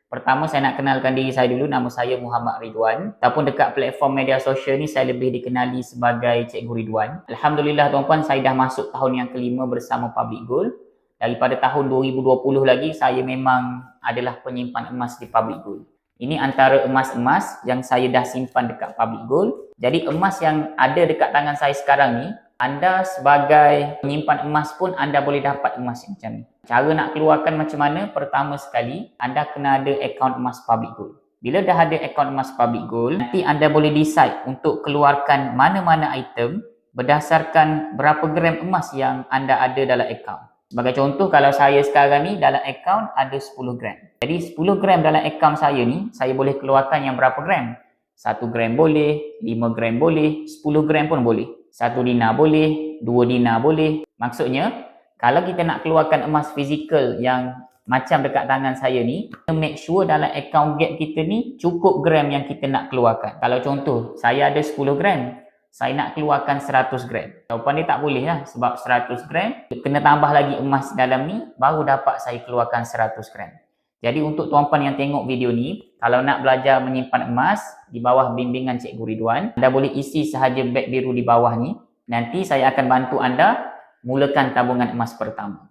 Pertama saya nak kenalkan diri saya dulu, nama saya Muhammad Ridwan. Ataupun dekat platform media sosial ni saya lebih dikenali sebagai Cikgu Ridwan. Alhamdulillah tuan-puan, saya dah masuk tahun yang kelima bersama Public Gold. Daripada tahun 2020 lagi saya memang adalah penyimpan emas di Public Gold. Ini antara emas-emas yang saya dah simpan dekat Public Gold. Jadi emas yang ada dekat tangan saya sekarang ni, anda sebagai penyimpan emas pun anda boleh dapat emas macam ni. Cara nak keluarkan macam mana? Pertama sekali, anda kena ada akaun emas Public Gold. Bila dah ada akaun emas Public Gold, nanti anda boleh decide untuk keluarkan mana-mana item berdasarkan berapa gram emas yang anda ada dalam akaun. Sebagai contoh, kalau saya sekarang ni dalam akaun ada 10 gram. Jadi 10 gram dalam akaun saya ni, saya boleh keluarkan yang berapa gram? 1 gram boleh, 5 gram boleh, 10 gram pun boleh. 1 dinar boleh, 2 dinar boleh. Maksudnya, kalau kita nak keluarkan emas fizikal yang macam dekat tangan saya ni, kita make sure dalam akaun gap kita ni cukup gram yang kita nak keluarkan. Kalau contoh, saya ada 10 gram, saya nak keluarkan 100 gram. Jawapan dia tak boleh lah, sebab 100 gram, kena tambah lagi emas dalam ni, baru dapat saya keluarkan 100 gram. Jadi untuk tuan-puan yang tengok video ni, kalau nak belajar menyimpan emas di bawah bimbingan Cikgu Ridwan, anda boleh isi sahaja beg biru di bawah ni. Nanti saya akan bantu anda mulakan tabungan emas pertama.